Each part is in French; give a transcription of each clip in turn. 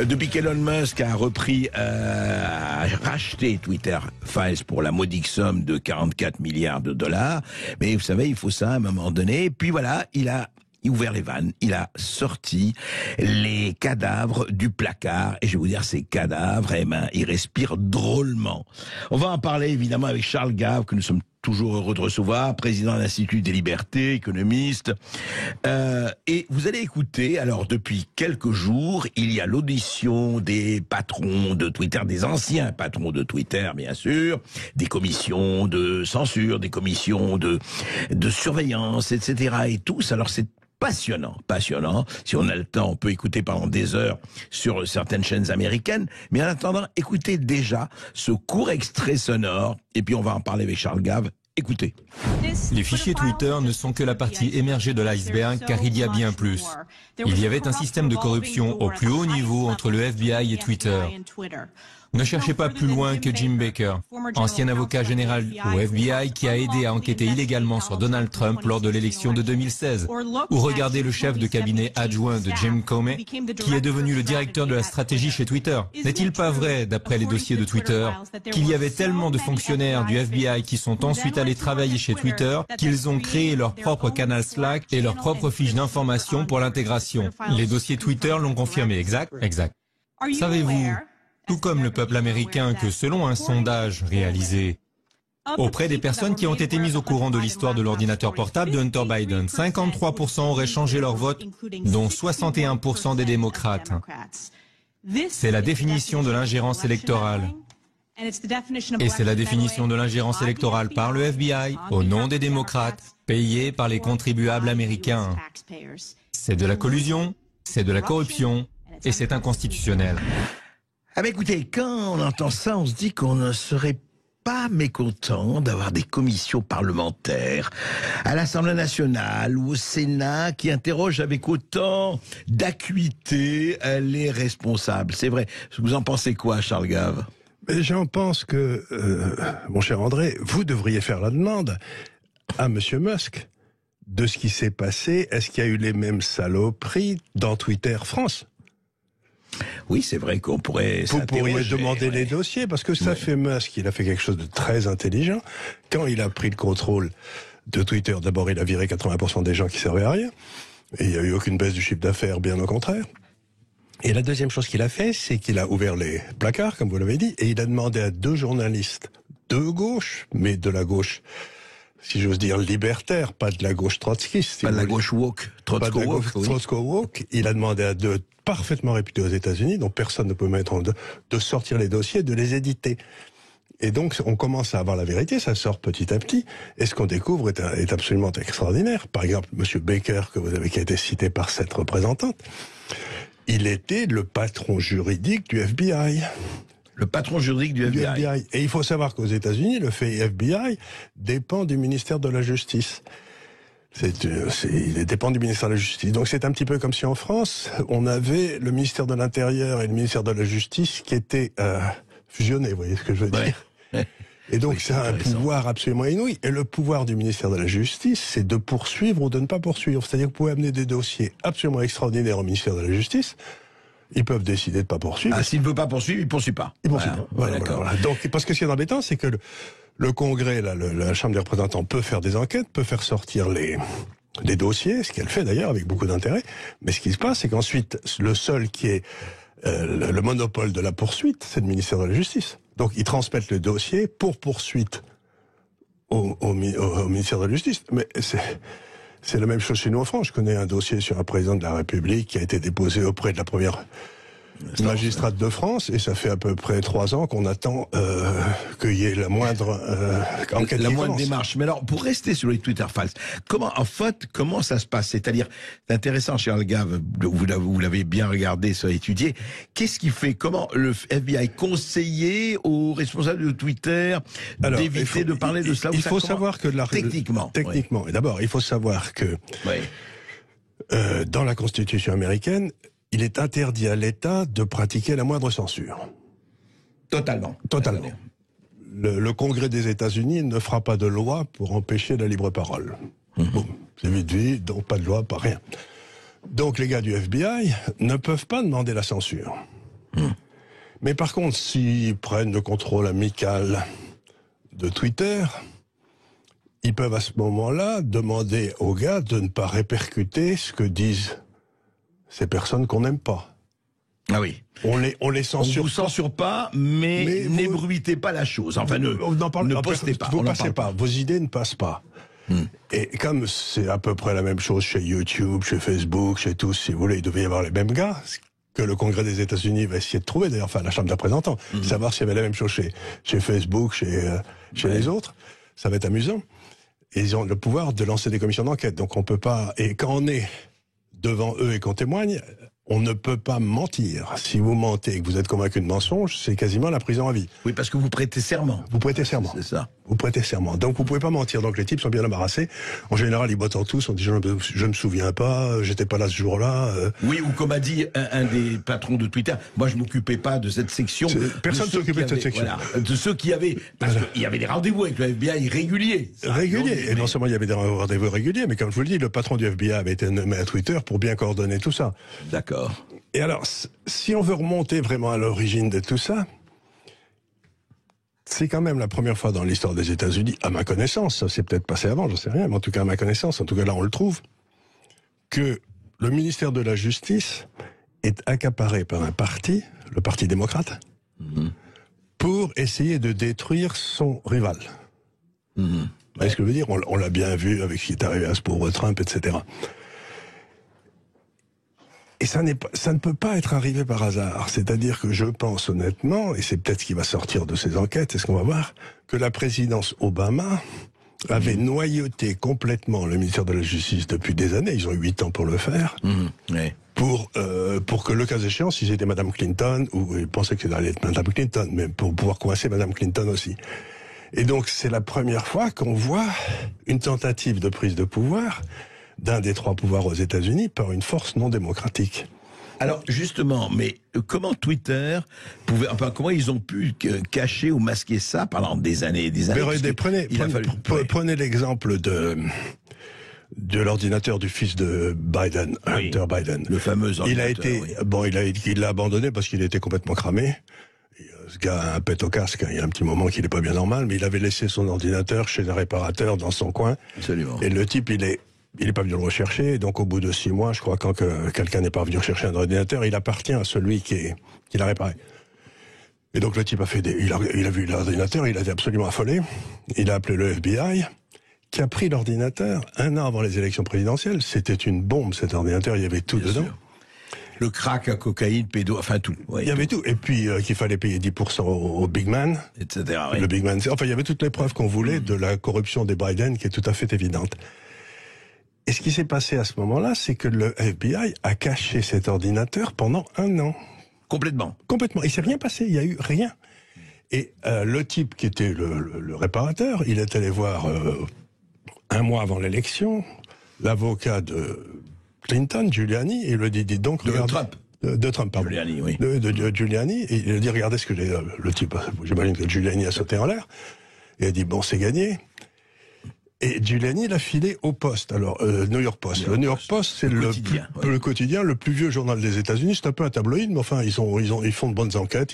Depuis qu'Elon Musk a repris, a racheté Twitter Files pour la modique somme de 44 milliards de dollars, mais vous savez, il faut ça à un moment donné. Et puis voilà, il a ouvert les vannes, il a sorti les cadavres du placard, et je vais vous dire, ces cadavres, eh ben, ils respirent drôlement. On va en parler évidemment avec Charles Gave, que nous sommes toujours heureux de recevoir, président de l'Institut des libertés, économiste. Et vous allez écouter, alors depuis quelques jours, il y a l'audition des patrons de Twitter, des anciens patrons de Twitter, bien sûr, des commissions de censure, des commissions de surveillance, etc. et tous. Alors c'est passionnant, passionnant. Si on a le temps, on peut écouter pendant des heures sur certaines chaînes américaines. Mais en attendant, écoutez déjà ce court extrait sonore. Et puis on va en parler avec Charles Gave. Écoutez. Les fichiers Twitter ne sont que la partie émergée de l'iceberg, car il y a bien plus. Il y avait un système de corruption au plus haut niveau entre le FBI et Twitter. Ne cherchez pas plus loin que Jim Baker, ancien avocat général au FBI qui a aidé à enquêter illégalement sur Donald Trump lors de l'élection de 2016. Ou regardez le chef de cabinet adjoint de Jim Comey, qui est devenu le directeur de la stratégie chez Twitter. N'est-il pas vrai, d'après les dossiers de Twitter, qu'il y avait tellement de fonctionnaires du FBI qui sont ensuite allés travailler chez Twitter qu'ils ont créé leur propre canal Slack et leur propre fiche d'information pour l'intégration? Les dossiers Twitter l'ont confirmé, exact? Exact. Savez-vous, tout comme le peuple américain, que selon un sondage réalisé auprès des personnes qui ont été mises au courant de l'histoire de l'ordinateur portable de Hunter Biden, 53% auraient changé leur vote, dont 61% des démocrates. C'est la définition de l'ingérence électorale. Et c'est la définition de l'ingérence électorale par le FBI, au nom des démocrates, payés par les contribuables américains. C'est de la collusion, c'est de la corruption, et c'est inconstitutionnel. Ah ben écoutez, quand on entend ça, on se dit qu'on ne serait pas mécontent d'avoir des commissions parlementaires à l'Assemblée nationale ou au Sénat qui interrogent avec autant d'acuité les responsables. C'est vrai. Vous en pensez quoi, Charles Gave? J'en pense que, mon cher André, vous devriez faire la demande à Monsieur Musk de ce qui s'est passé. Est-ce qu'il y a eu les mêmes saloperies dans Twitter France? Oui, c'est vrai qu'on pourrait Vous pourriez demander les dossiers, parce que ça fait Musk, il a fait quelque chose de très intelligent. Quand il a pris le contrôle de Twitter, d'abord il a viré 80% des gens qui servaient à rien, et il n'y a eu aucune baisse du chiffre d'affaires, bien au contraire. Et la deuxième chose qu'il a fait, c'est qu'il a ouvert les placards, comme vous l'avez dit, et il a demandé à 2 journalistes de gauche, mais de la gauche, si j'ose dire, libertaire, pas de la gauche trotskiste. Pas de la gauche woke, Trotsko-woke. Il a demandé à 2 parfaitement réputés aux États-Unis, dont personne ne peut mettre en deux, de sortir les dossiers, de les éditer. Et donc, on commence à avoir la vérité, ça sort petit à petit, et ce qu'on découvre est absolument extraordinaire. Par exemple, Monsieur Baker, qui a été cité par cette représentante, il était le patron juridique du FBI. Le patron juridique du FBI. Et il faut savoir qu'aux États-Unis, le fait FBI dépend du ministère de la Justice. Il dépend du ministère de la Justice. Donc c'est un petit peu comme si en France, on avait le ministère de l'Intérieur et le ministère de la Justice qui étaient fusionnés, vous voyez ce que je veux dire? Et donc c'est un pouvoir absolument inouï. Et le pouvoir du ministère de la Justice, c'est de poursuivre ou de ne pas poursuivre. C'est-à-dire que vous pouvez amener des dossiers absolument extraordinaires au ministère de la Justice. Ils peuvent décider de ne pas poursuivre. Ah, s'il ne veut pas poursuivre, il ne poursuit pas. Il ne poursuit pas. Voilà. Donc, parce que ce qui est embêtant, c'est que le Congrès, la Chambre des représentants, peut faire des enquêtes, peut faire sortir les dossiers, ce qu'elle fait d'ailleurs avec beaucoup d'intérêt. Mais ce qui se passe, c'est qu'ensuite, le seul qui est le monopole de la poursuite, c'est le ministère de la Justice. Donc, ils transmettent le dossier pour poursuite au ministère de la Justice. Mais c'est la même chose chez nous en France. Je connais un dossier sur un président de la République qui a été déposé auprès de la première magistrate de France, et ça fait à peu près 3 ans qu'on attend qu'il y ait la moindre enquête. La moindre démarche. Mais alors, pour rester sur les Twitter Files, comment ça se passe? C'est-à-dire, c'est intéressant, Charles Gave, vous l'avez bien regardé, ça étudié. Qu'est-ce qui fait? Comment le FBI conseillait aux responsables de Twitter d'éviter de parler de cela? Il faut savoir que techniquement. Et d'abord, il faut savoir que dans la Constitution américaine, il est interdit à l'État de pratiquer la moindre censure. Totalement. Le Congrès des États-Unis ne fera pas de loi pour empêcher la libre parole. Bon, c'est vite dit, donc pas de loi, pas rien. Donc les gars du FBI ne peuvent pas demander la censure. Mais par contre, s'ils prennent le contrôle amical de Twitter, ils peuvent à ce moment-là demander aux gars de ne pas répercuter ce que disent ces personnes qu'on n'aime pas. Ah oui. On les censure. On vous censure pas, mais n'ébruitez pas la chose. Enfin, ne postez pas. Vous ne passez pas. Vos idées ne passent pas. Et comme c'est à peu près la même chose chez YouTube, chez Facebook, chez tous, si vous voulez, il devait y avoir les mêmes gars que le Congrès des États-Unis va essayer de trouver, d'ailleurs, enfin la Chambre des représentants, savoir s'il y avait la même chose chez Facebook, chez les autres. Ça va être amusant. Et ils ont le pouvoir de lancer des commissions d'enquête. Donc on peut pas... Et quand on est devant eux et qu'on témoigne, on ne peut pas mentir. Si vous mentez et que vous êtes convaincu de mensonge, c'est quasiment la prison à vie. Oui, parce que vous prêtez serment. Vous prêtez serment. C'est ça. Vous prêtez serment. Donc vous pouvez pas mentir. Donc les types sont bien embarrassés. En général, ils bottent en tous. On dit je me souviens pas, j'étais pas là ce jour-là. Oui, ou comme a dit un des patrons de Twitter, moi je m'occupais pas de cette section. Personne ne s'occupait de cette section. Voilà, de ceux qui avaient, parce qu'il y avait des rendez-vous avec le FBI réguliers. Réguliers. Et non seulement il y avait des rendez-vous réguliers, mais comme je vous le dis, le patron du FBI avait été nommé à Twitter pour bien coordonner tout ça. D'accord. Et alors, si on veut remonter vraiment à l'origine de tout ça, c'est quand même la première fois dans l'histoire des États-Unis, à ma connaissance, ça s'est peut-être passé avant, je sais rien, mais en tout cas à ma connaissance, en tout cas là on le trouve, que le ministère de la Justice est accaparé par un parti, le Parti démocrate, pour essayer de détruire son rival. Vous voyez ce que je veux dire? On l'a bien vu avec ce qui est arrivé à ce pauvre Trump, etc. Et ça ne peut pas être arrivé par hasard. C'est-à-dire que je pense honnêtement, et c'est peut-être ce qui va sortir de ces enquêtes, c'est ce qu'on va voir, que la présidence Obama avait noyauté complètement le ministère de la Justice depuis des années. Ils ont eu 8 ans pour le faire. Pour que le cas échéant, si c'était Madame Clinton, ou ils pensaient que ça allait être Madame Clinton, mais pour pouvoir coincer Madame Clinton aussi. Et donc c'est la première fois qu'on voit une tentative de prise de pouvoir d'un des 3 pouvoirs aux États-Unis par une force non démocratique. Alors justement, mais comment Twitter pouvait, enfin comment ils ont pu cacher ou masquer ça pendant des années et des années? Prenez l'exemple de l'ordinateur du fils de Biden, Hunter Biden. Le fameux ordinateur. Il l'a abandonné parce qu'il était complètement cramé. Ce gars a un pet au casque, il y a un petit moment qu'il n'est pas bien normal, mais il avait laissé son ordinateur chez un réparateur dans son coin. Absolument. Et le type, il est pas venu le rechercher, donc au bout de 6 mois, je crois, quand quelqu'un n'est pas venu rechercher un ordinateur, il appartient à celui qui l'a réparé. Et donc le type il a vu l'ordinateur, il a été absolument affolé, il a appelé le FBI, qui a pris l'ordinateur 1 an avant les élections présidentielles. C'était une bombe, cet ordinateur, il y avait tout Bien dedans. Sûr. Le crack, la cocaïne, pédo, enfin tout. Il y avait tout. Et puis qu'il fallait payer 10% au big man. Etc. Oui. Le big man. Enfin, il y avait toutes les preuves qu'on voulait de la corruption des Biden, qui est tout à fait évidente. Et ce qui s'est passé à ce moment-là, c'est que le FBI a caché cet ordinateur pendant 1 an. Complètement. Complètement. Il s'est rien passé, il y a eu rien. Et le type qui était le réparateur, il est allé voir 1 mois avant l'élection l'avocat de Clinton, Giuliani, et il lui dit donc... De Trump. De Trump, pardon. Giuliani, oui. De Giuliani, et il a dit regardez ce que j'ai... Le type, j'imagine que Giuliani a sauté en l'air, et il a dit bon, c'est gagné. Et Giuliani l'a filé au Post. Alors, New York Post. Le New York Post, c'est le quotidien, le plus vieux journal des États-Unis. C'est un peu un tabloïd, mais enfin, ils font de bonnes enquêtes.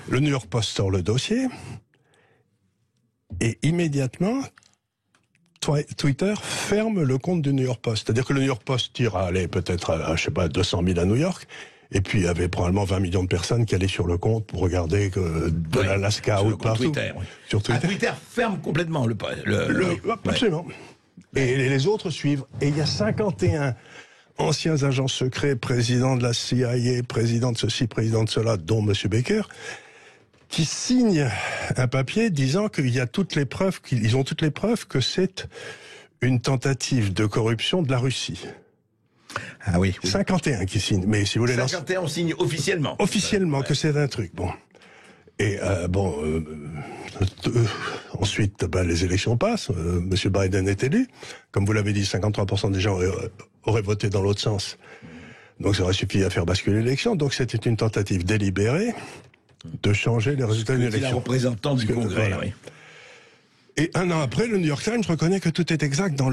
Le New York Post sort le dossier. Et immédiatement, Twitter ferme le compte du New York Post. C'est-à-dire que le New York Post tire à aller peut-être à, je sais pas, 200 000 à New York. Et puis, il y avait probablement 20 millions de personnes qui allaient sur le compte pour regarder de l'Alaska ou partout. Twitter, oui. Sur Twitter. Twitter ferme complètement absolument. Et les autres suivent. Et il y a 51 anciens agents secrets, président de la CIA, président de ceci, président de cela, dont M. Baker, qui signent un papier disant qu'il y a toutes les preuves, qu'ils ont toutes les preuves que c'est une tentative de corruption de la Russie. Ah oui. 51 qui signent. Mais si vous voulez... 51, on signe officiellement. Officiellement, que c'est un truc. Bon. Et ensuite, les élections passent. M. Biden est élu. Comme vous l'avez dit, 53% des gens auraient voté dans l'autre sens. Donc ça aurait suffi à faire basculer l'élection. Donc c'était une tentative délibérée de changer les résultats de l'élection. C'est la représentante du Congrès, oui. Et 1 an après, le New York Times reconnaît que tout est exact dans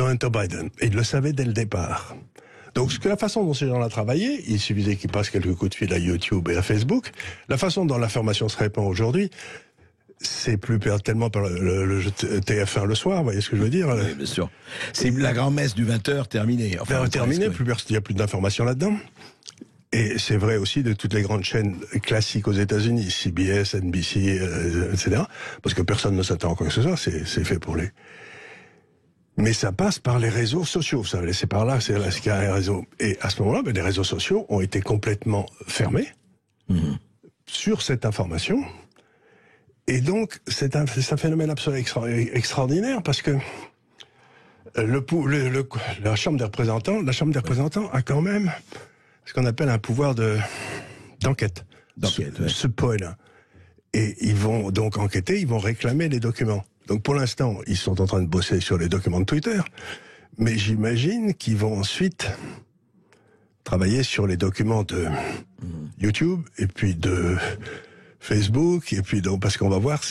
Hunter Biden. Et il le savait dès le départ. Donc, la façon dont ces gens-là travaillaient, il suffisait qu'ils passent quelques coups de fil à YouTube et à Facebook. La façon dont l'information se répand aujourd'hui, c'est plus tellement par le TF1 le soir, vous voyez ce que je veux dire? Oui, bien sûr. C'est la grand-messe du 20h terminée. Enfin, terminée, il n'y a plus d'informations là-dedans. Et c'est vrai aussi de toutes les grandes chaînes classiques aux États-Unis, CBS, NBC, etc. Parce que personne ne s'attend à quoi que ce soit, c'est fait pour les... Mais ça passe par les réseaux sociaux, vous savez, c'est par là, c'est là qu'il y a un réseau. Et à ce moment-là, les réseaux sociaux ont été complètement fermés sur cette information. Et donc, c'est un phénomène absolument extraordinaire parce que la Chambre des représentants a quand même ce qu'on appelle un pouvoir d'enquête. Ce point-là. Et ils vont donc enquêter, ils vont réclamer les documents. Donc pour l'instant, ils sont en train de bosser sur les documents de Twitter, mais j'imagine qu'ils vont ensuite travailler sur les documents de YouTube et puis de Facebook, et puis donc, parce qu'on va voir,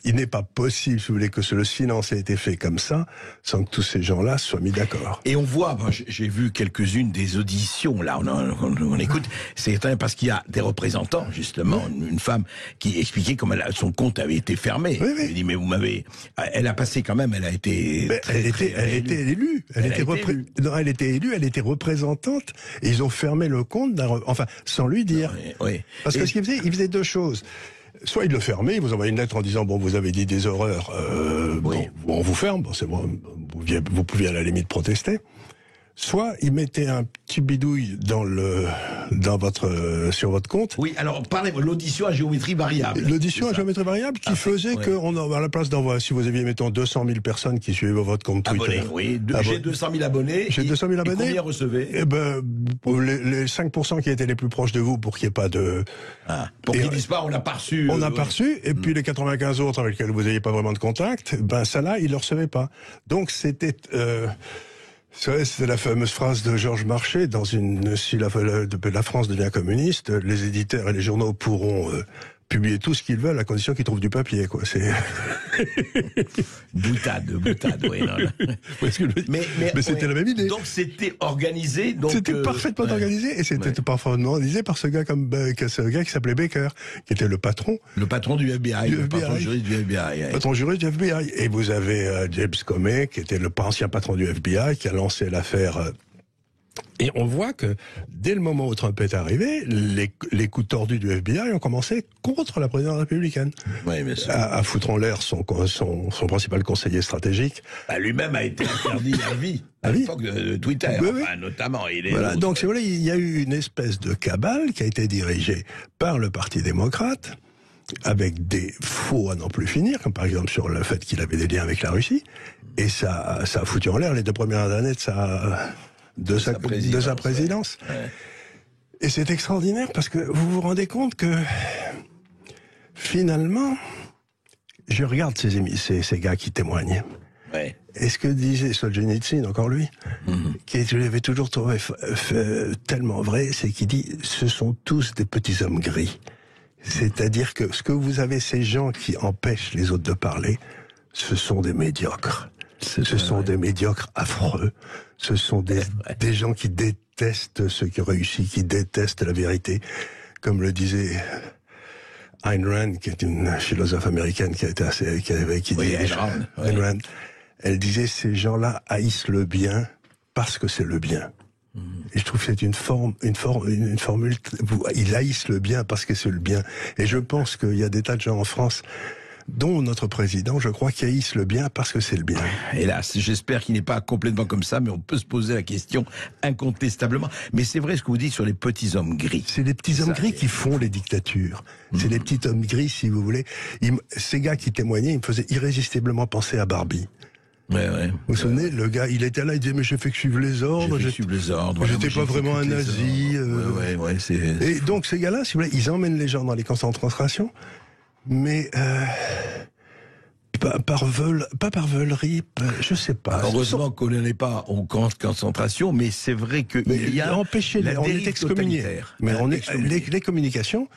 il n'est pas possible, si vous voulez, que le silence ait été fait comme ça, sans que tous ces gens-là soient mis d'accord. Et on voit, j'ai vu quelques-unes des auditions, là, on écoute, c'est étonnant parce qu'il y a des représentants, justement, une femme qui expliquait comment son compte avait été fermé. Oui. Elle dit, mais vous m'avez... Elle a passé quand même, elle a été... Elle était élue. Elle était élue, elle était représentante, et ils ont fermé le compte, enfin, sans lui dire. Oui. Parce que ce qu'il faisait, il faisait deux choses. Soit il le fermait, il vous envoie une lettre en disant, bon, vous avez dit des horreurs, bon, on vous ferme, bon, c'est bon, vous pouviez à la limite protester. Soit il mettait un petit bidouille sur votre compte. Oui, alors parlez l'audition à géométrie variable. L'audition à géométrie variable qui faisait que à la place d'envoyer, si vous aviez, mettons, 200 000 personnes qui suivaient votre compte Twitter. Oui, j'ai 200 000 abonnés. J'ai 200 000 abonnés. Combien recevez? Eh ben, les 5% qui étaient les plus proches de vous pour qu'il n'y ait pas de... pour qu'ils disent pas, on n'a pas reçu. On n'a pas reçu, et puis les 95 autres avec lesquels vous n'aviez pas vraiment de contact, ben ça là, ils ne le recevaient pas. Donc c'était... C'était la fameuse phrase de Georges Marchais dans si la France devient communiste, les éditeurs et les journaux pourront publier tout ce qu'ils veulent à condition qu'ils trouvent du papier, quoi. C'est boutade, oui. Mais c'était la même idée. Donc c'était organisé. C'était parfaitement organisé, et c'était parfaitement organisé par ce gars qui s'appelait Baker, qui était le patron. Le patron du FBI. Le patron juriste du FBI. Patron juriste du FBI. Et vous avez James Comey, qui était le ancien patron du FBI, qui a lancé l'affaire. Et on voit que dès le moment où Trump est arrivé, les coups tordus du FBI ont commencé contre la présidence républicaine. Oui, bien sûr. À foutre en l'air son principal conseiller stratégique. Lui-même a été interdit à vie à l'époque de Twitter, notamment. Donc, si vous voulez, il y a eu une espèce de cabale qui a été dirigée par le Parti démocrate, avec des faux à n'en plus finir, comme par exemple sur le fait qu'il avait des liens avec la Russie. Et ça a foutu en l'air les 2 premières années de sa présidence. Ouais. Et c'est extraordinaire parce que vous vous rendez compte que finalement, je regarde ces gars qui témoignent. Ouais. Et ce que disait Solzhenitsyn, encore lui, qui je l'avais toujours trouvé tellement vrai, c'est qu'il dit ce sont tous des petits hommes gris. C'est-à-dire que ce que vous avez, ces gens qui empêchent les autres de parler, ce sont des médiocres. Ce sont des médiocres affreux. Ce sont des gens qui détestent ceux qui réussissent, qui détestent la vérité. Comme le disait Ayn Rand, qui est une philosophe américaine qui disait Ayn Rand. Elle disait ces gens-là haïssent le bien parce que c'est le bien. Et je trouve que c'est une formule. Ils haïssent le bien parce que c'est le bien. Et je pense qu'il y a des tas de gens en France, dont notre président, je crois, qui haïssent le bien parce que c'est le bien. Hélas, j'espère qu'il n'est pas complètement comme ça, mais on peut se poser la question incontestablement. Mais c'est vrai ce que vous dites sur les petits hommes gris. C'est les petits hommes gris qui font les dictatures. C'est les petits hommes gris, si vous voulez. Ces gars qui témoignaient, ils me faisaient irrésistiblement penser à Barbie. Vous vous souvenez, le gars, il était là, il disait, mais j'ai fait que suivre les ordres. J'étais pas vraiment un nazi. Et donc, ces gars-là, si vous voulez, ils emmènent les gens dans les camps de concentration, mais pas par veulerie, je sais pas. Heureusement qu'on n'est pas en camp de concentration, mais c'est vrai qu'il y a empêché, on est excommunié. Mais les communications,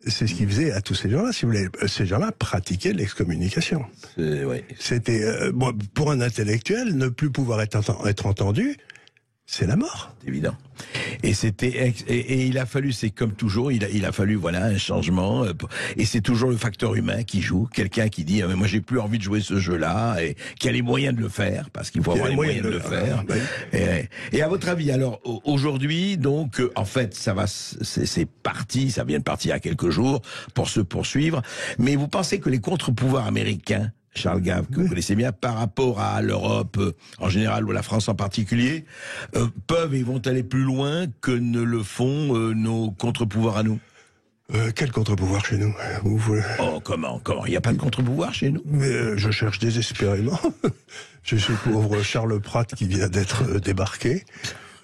c'est ce qu'ils faisaient à tous ces gens-là, si vous voulez. Ces gens-là pratiquaient l'excommunication. C'était pour un intellectuel, ne plus pouvoir être entendu, c'est la mort. C'est évident. Et et il a fallu, c'est comme toujours, il a fallu voilà un changement. Et c'est toujours le facteur humain qui joue. Quelqu'un qui dit moi j'ai plus envie de jouer ce jeu-là et qui a les moyens de le faire parce qu'il faut avoir les moyens de le faire. Et à votre avis, alors aujourd'hui, donc en fait, c'est parti, ça vient de partir il y a quelques jours pour se poursuivre. Mais vous pensez que les contre-pouvoirs américains, Charles Gave, que vous connaissez bien, par rapport à l'Europe en général ou la France en particulier, peuvent et vont aller plus loin que ne le font nos contre-pouvoirs à nous? Quel contre-pouvoir chez nous? Oh, comment? Il n'y a pas de contre-pouvoir chez nous? Mais je cherche désespérément. Je suis pauvre Charles Pratt qui vient d'être débarqué.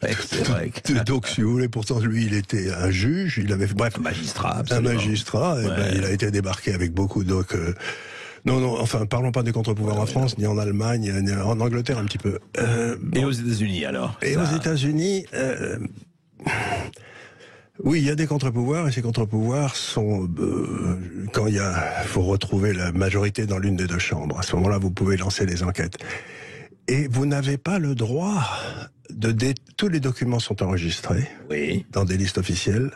Ouais, c'est vrai. Donc, si vous voulez, pourtant, lui, il était un juge, il avait, bref, un magistrat, et ben, il a été débarqué avec beaucoup d'autres. Non, enfin, parlons pas des contre-pouvoirs en France, ni en Allemagne, ni en Angleterre un petit peu. Et aux États-Unis alors? Et aux États-Unis, oui, il y a des contre-pouvoirs, et ces contre-pouvoirs sont quand faut retrouver la majorité dans l'une des deux chambres. À ce moment-là, vous pouvez lancer les enquêtes. Et vous n'avez pas le droit tous les documents sont enregistrés dans des listes officielles,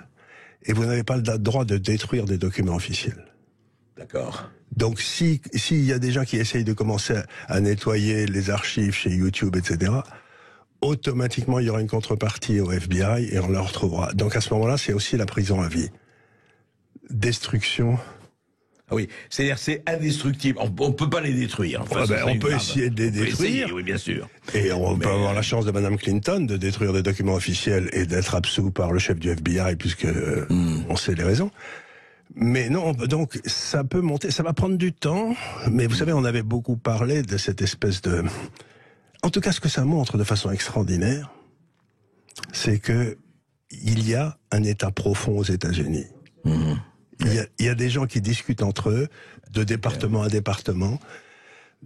et vous n'avez pas le droit de détruire des documents officiels. D'accord. Donc, s'il y a des gens qui essayent de commencer à nettoyer les archives chez YouTube, etc., automatiquement, il y aura une contrepartie au FBI et on la retrouvera. Donc, à ce moment-là, c'est aussi la prison à vie. Destruction. Ah oui, c'est-à-dire c'est indestructible. On ne peut pas les détruire. Enfin, on peut essayer de les détruire. Oui, bien sûr. Et on peut avoir la chance de Madame Clinton de détruire des documents officiels et d'être absous par le chef du FBI, puisque on sait les raisons. Mais non, donc ça peut monter, ça va prendre du temps, mais vous savez, on avait beaucoup parlé de cette espèce de... En tout cas, ce que ça montre de façon extraordinaire, c'est que il y a un État profond aux États-Unis. Il y a des gens qui discutent entre eux, de département à département,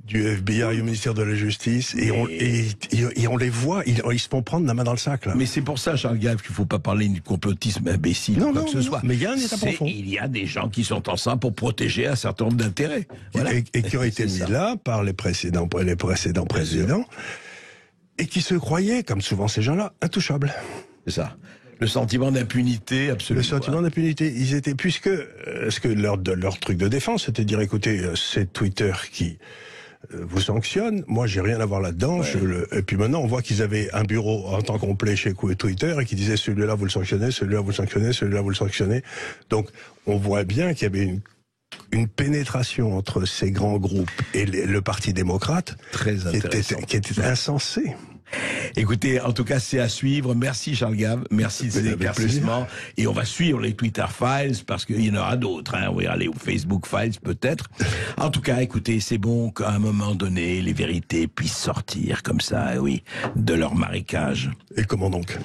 du FBI au ministère de la Justice, et on les voit, ils se font prendre la main dans le sac, là. Mais c'est pour ça, Charles Gave, qu'il ne faut pas parler du complotisme imbécile, quoi que ce soit. Mais il y a un État profond. Il y a des gens qui sont ensemble pour protéger un certain nombre d'intérêts. Voilà. Et qui ont été mis là par les précédents présidents, et qui se croyaient, comme souvent ces gens-là, intouchables. C'est ça. Le sentiment d'impunité, absolument. Le sentiment d'impunité. Ils étaient, puisque leur truc de défense, c'était de dire, écoutez, c'est Twitter qui vous sanctionne. Moi, j'ai rien à voir là-dedans. Et puis maintenant, on voit qu'ils avaient un bureau en temps complet chez Twitter et qui disait celui-là vous le sanctionnez, celui-là vous le sanctionnez, celui-là vous le sanctionnez. Donc, on voit bien qu'il y avait une pénétration entre ces grands groupes et le Parti démocrate qui était insensée. Écoutez, en tout cas, c'est à suivre. Merci Charles Gave, merci de ces éclaircissements. Et on va suivre les Twitter Files parce qu'il y en aura d'autres. On va aller au Facebook Files peut-être. En tout cas, écoutez, c'est bon qu'à un moment donné, les vérités puissent sortir comme ça, oui, de leur marécage. Et comment donc ?